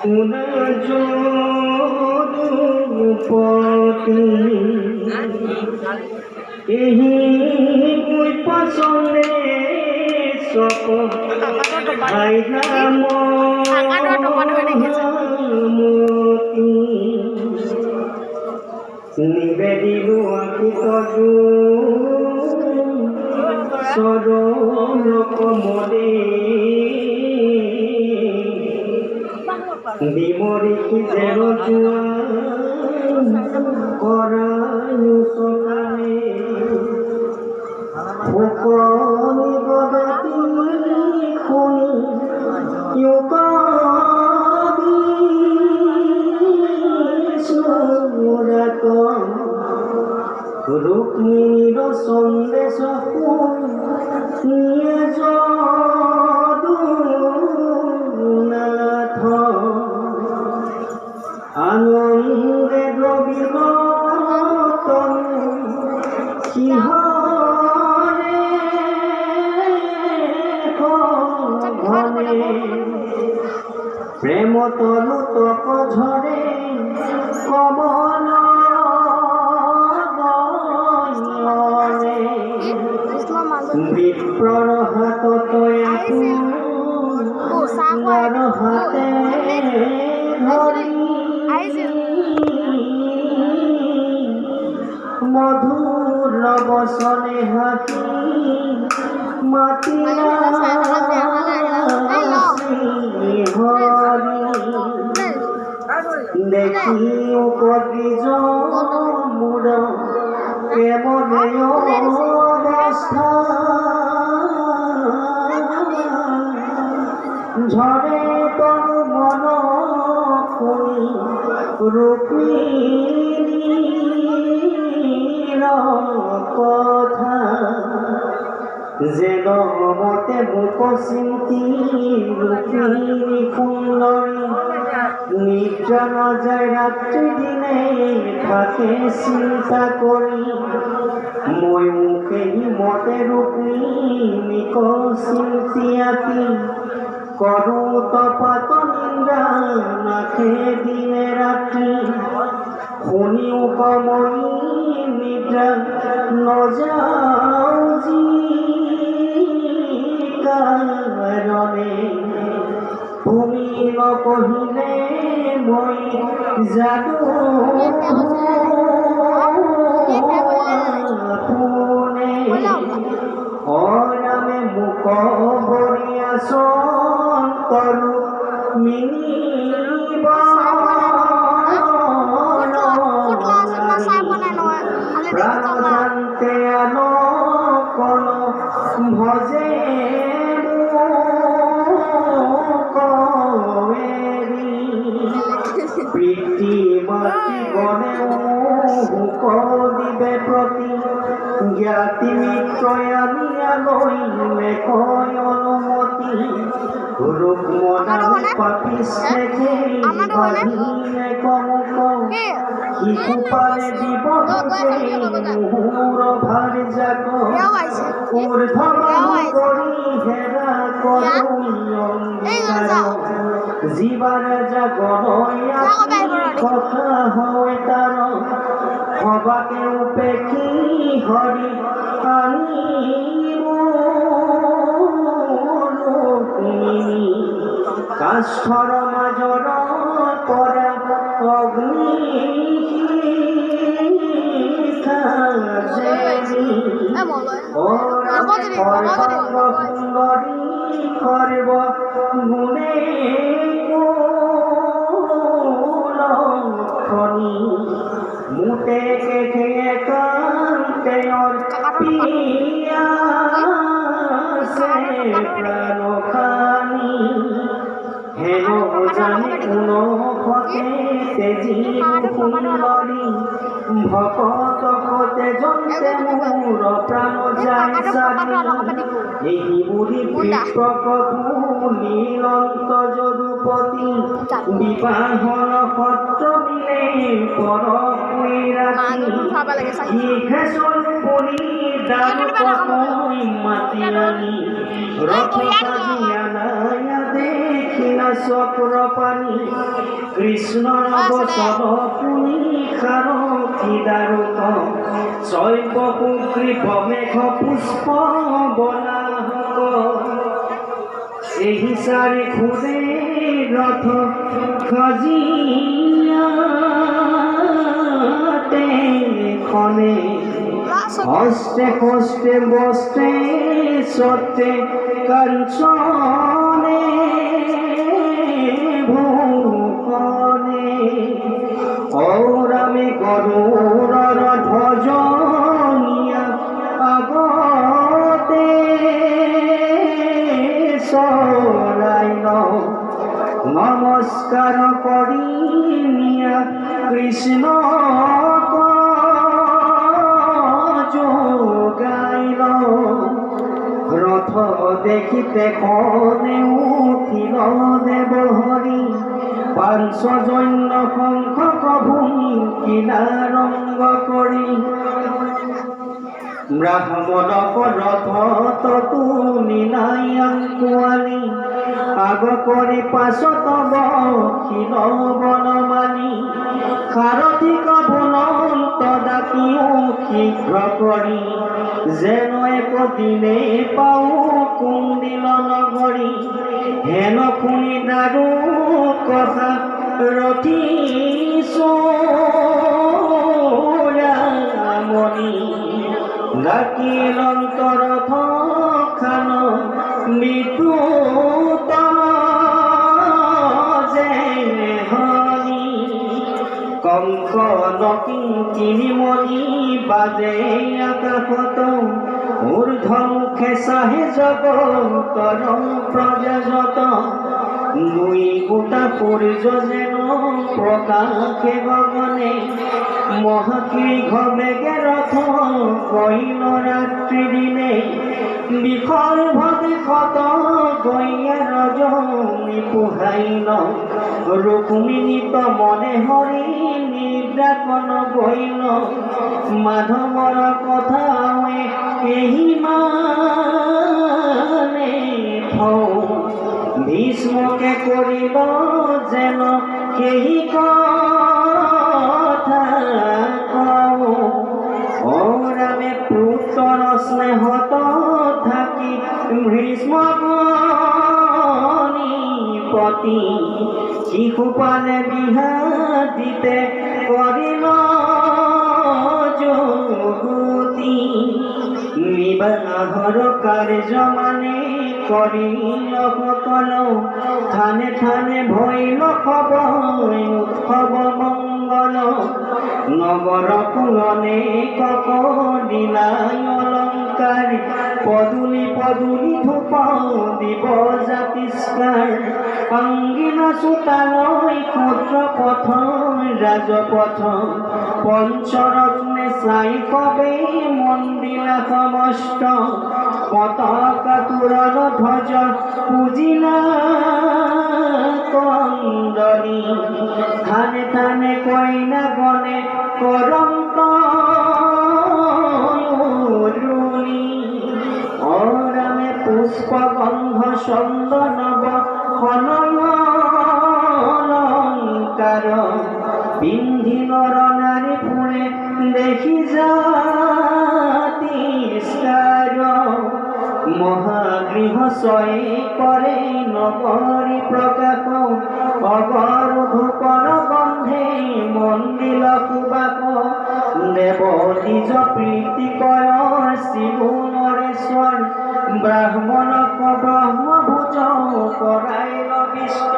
উনজোপতি এহি মুই পছন্দে সক আইহাম নিবেদিলো আকিতজু সদন কমদে বিমরিকি যেন জুয়া কৰায়ো সকালে ফুকনি গদতি শুনি ইউকবি সুরাত রুক্মিণীর সন্দেশ নিয়ে যদুনাথ আনন্দে দ্রবিল তনু শিহরে ঘনে প্রেম তনু তপ ঝরে কমল বিপ্রর হাত তয়াকু নার হাতে ধরি মধুর বসনে হাতি মাতিয়া হরি দেখি উপদ্রিজ মূর কেমন অবস্থা ঝরে তনু মন খুনি রূপিণীর কথা যেন মতে মুখ চিন্তি রূপিণী সুন্দরী নির্জন যায় রাত্রি দিনে থাকে চিন্তা করি মই মুখেই মতে রূপিণীক চিন্তিয়াতি করু তপাত নিন্দা নাখে দিনে রাত্রি শুনি উপময়ী নিদ্রা নযাও জি কারণে তুমি নকহিলে মই জানো পুনে অনামে মুখ বরিয়া সন্তরু মিনিব প্রাণান্তে আন কোন ভজে প্রীতি মাতি গণে হুক দিবে প্রতি জ্ঞাতি মিত্রয়ানিয়া লইলে কয় অনুমতি রূপমনা পাপিষ্ঠে বাঁধিলে কমক শিশু পালে দিব মুহুর ভার যাক ঊর্ধ্বমান করি হেরা করুই অঙ্গীকার জীবার যা গণয়া কথা হয় তার হবাকে উপেক্ষী হরি আনি কাষ্ঠর মাজর পরা অগ্নি সুন্দরী করব গুণে খনি মুতে কেটে কান্তে পিয়া সে প্রাণ খানি হেন জানে কোন ফতে তেজি সুন্দরী ভকত কতে জন্তে মূর প্রাণ যায় সারি এই বুড়ি বিপ্রকু নীলন্ত যদুপতি বিবাহর পত্র মিলে পর রাখি পরি দান মাতি আনি রথ সাজিয়া দেখি না চক্র পানী কৃষ্ণৰ বচন শুনি সাৰথি দাৰুক শৈব সুগ্ৰীৱ মেঘ পুষ্প বনাহক ଏହି চাৰি খুদে ৰথ খজিয়াতে খনে হস্তে হস্তে বস্তে সত্যে কাঞ্চনে ভূষণে ঔৰামে গৰুড়ৰ ধ্বজ নিয়া আগতে চৰাইন নমস্কাৰ কৰি নিয়া কৃষ্ণ যোগাইল ৰথ দেখিতে কনে উঠিল দেৱ হৰি পাঞ্চজন্য শংখ ভূমিকিলা ৰংগ কৰি ব্ৰাহ্মণক ৰথত তুলিলাই আঁকুৱালি আগ কৰি পাছত বখিল বনমালি সাৰথিক বুলন্ত ডাকিও শীঘ্ৰ কৰি যেন একদিনে পাওঁ কুণ্ডিল নগৰী হেন শুনি দাৰু কথা ৰথি চৌৰামণি ডাকিল অন্তৰথ খান বিদ্যুত যে হনি কংকন কিংকিণীমণি বাজে আকাশত ঊৰ্ধ্বমুখে চাহে জগতৰ প্ৰজাজত দুই গোটা সূৰ্য যেন প্ৰকাশে গগনে মহাকৃঘ মেঘে ৰথ কইল ৰাত্ৰি দিনে বিশল ভদিশত গৈয়া ৰজনী পোহাইল ৰুক্মিণীত মনে হৰি নিদ্ৰাকন গৈল মাধৱৰ কথা এই মানে থওঁ ভীষ্মকে কৰিল যেন সেই কথা কওঁ ৰামে পুত্ৰৰ স্নেহত থাকি ভীষ্মপতি শিশুপালে বিহাদিতে কৰিল যুগতি নিবাহৰ কাৰ্য মানে কৰিল সকল থানে থানে ভৈল খবৰ উৎসৱ মংগল নগৰ পুৰণে কক দিলাই অলংকাৰ পদূলি পদূলি ধূপ দিব জাতিষ্কাৰ অংগিনা চোতালৈ ক্ষুদ্ৰ পথ ৰাজপথ পঞ্চৰত্নে চাৰিফবে মন্দিৰা সমষ্ট পতাকা তোৰণ ধ্বজ পূজিলা কন্দলি থানে থানে কইনা গণে কৰন্ত ৰামে পুষ্প গন্ধ চন্দনব অলংকাৰ পিন্ধি নৰ নাৰী ফুৰে দেখি জাতিষ্কাৰ মহাগৃহ চয় কৰে নগৰী প্ৰকাশ অৱৰোধকৰ গন্ধে মন্দিৰ সুবাস দেৱ নিজ প্ৰীতি কয়ৰ শিৱু নৰেশ্বৰ ব্ৰাহ্মণক ব্ৰহ্মভোজ কৰাইল বিষ্ণু